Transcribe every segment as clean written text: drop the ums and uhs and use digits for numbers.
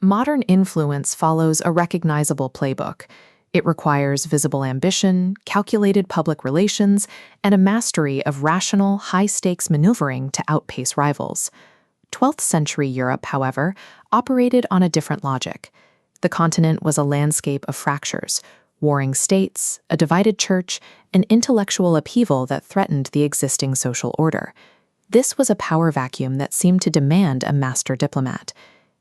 modern influence follows a recognizable playbook. It requires visible ambition, calculated public relations, and a mastery of rational, high-stakes maneuvering to outpace rivals. 12th century Europe, however, operated on a different logic. The continent was a landscape of fractures, warring states, a divided church, and intellectual upheaval that threatened the existing social order. This was a power vacuum that seemed to demand a master diplomat.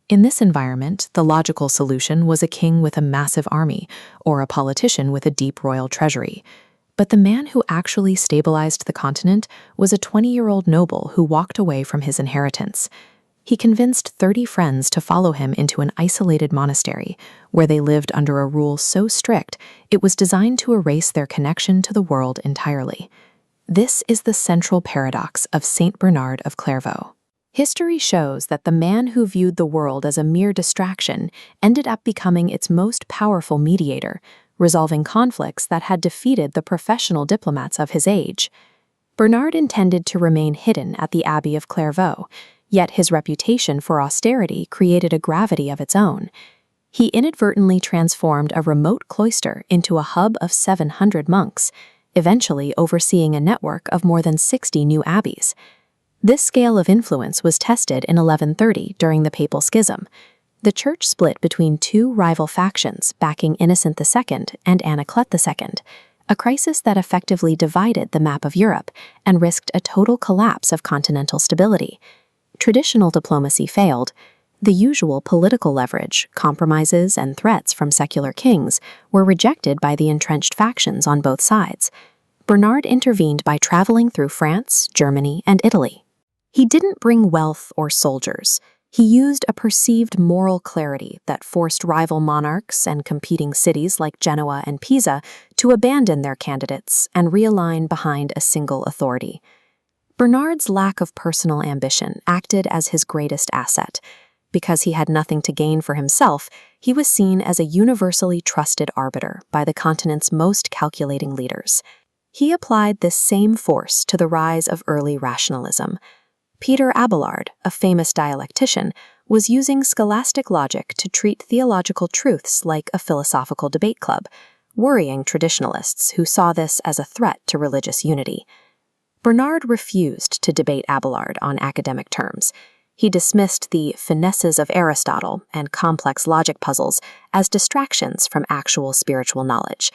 In this environment, the logical solution was a king with a massive army, or a politician with a deep royal treasury. But the man who actually stabilized the continent was a 20-year-old noble who walked away from his inheritance. He convinced 30 friends to follow him into an isolated monastery, where they lived under a rule so strict it was designed to erase their connection to the world entirely. This is the central paradox of Saint Bernard of Clairvaux. History shows that the man who viewed the world as a mere distraction ended up becoming its most powerful mediator, resolving conflicts that had defeated the professional diplomats of his age. Bernard intended to remain hidden at the Abbey of Clairvaux, yet his reputation for austerity created a gravity of its own. He inadvertently transformed a remote cloister into a hub of 700 monks, eventually overseeing a network of more than 60 new abbeys. This scale of influence was tested in 1130 during the Papal Schism. The church split between two rival factions backing Innocent II and Anaclet II, a crisis that effectively divided the map of Europe and risked a total collapse of continental stability. Traditional diplomacy failed. The usual political leverage, compromises, and threats from secular kings were rejected by the entrenched factions on both sides. Bernard intervened by traveling through France, Germany, and Italy. He didn't bring wealth or soldiers. He used a perceived moral clarity that forced rival monarchs and competing cities like Genoa and Pisa to abandon their candidates and realign behind a single authority. Bernard's lack of personal ambition acted as his greatest asset. Because he had nothing to gain for himself, he was seen as a universally trusted arbiter by the continent's most calculating leaders. He applied this same force to the rise of early rationalism. Peter Abelard, a famous dialectician, was using scholastic logic to treat theological truths like a philosophical debate club, worrying traditionalists who saw this as a threat to religious unity. Bernard refused to debate Abelard on academic terms. He dismissed the finesses of Aristotle and complex logic puzzles as distractions from actual spiritual knowledge.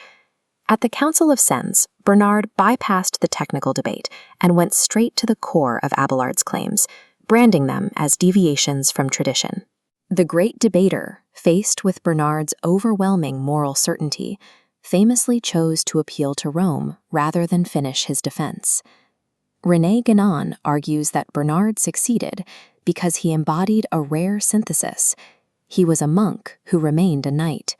At the Council of Sens, Bernard bypassed the technical debate and went straight to the core of Abelard's claims, branding them as deviations from tradition. The great debater, faced with Bernard's overwhelming moral certainty, famously chose to appeal to Rome rather than finish his defense. René Guénon argues that Bernard succeeded because he embodied a rare synthesis. He was a monk who remained a knight.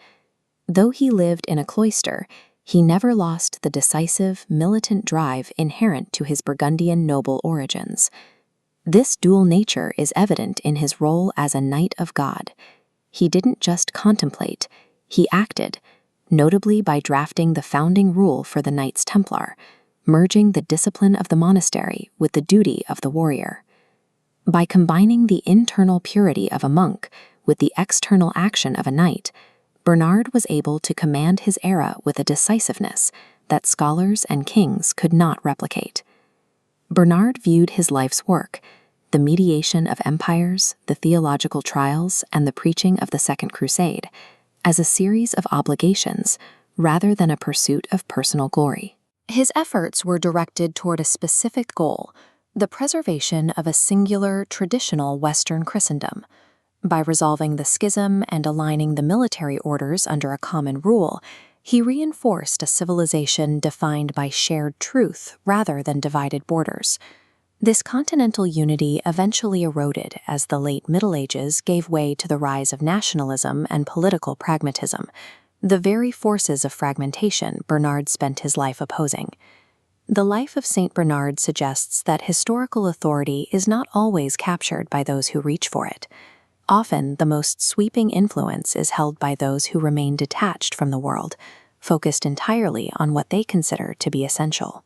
Though he lived in a cloister, he never lost the decisive, militant drive inherent to his Burgundian noble origins. This dual nature is evident in his role as a knight of God. He didn't just contemplate, he acted, notably by drafting the founding rule for the Knights Templar, merging the discipline of the monastery with the duty of the warrior. By combining the internal purity of a monk with the external action of a knight, Bernard was able to command his era with a decisiveness that scholars and kings could not replicate. Bernard viewed his life's work, the mediation of empires, the theological trials, and the preaching of the Second Crusade, as a series of obligations rather than a pursuit of personal glory. His efforts were directed toward a specific goal, the preservation of a singular, traditional Western Christendom. By resolving the schism and aligning the military orders under a common rule, he reinforced a civilization defined by shared truth rather than divided borders. This continental unity eventually eroded as the late Middle Ages gave way to the rise of nationalism and political pragmatism, the very forces of fragmentation Bernard spent his life opposing. The life of Saint Bernard suggests that historical authority is not always captured by those who reach for it. Often, the most sweeping influence is held by those who remain detached from the world, focused entirely on what they consider to be essential.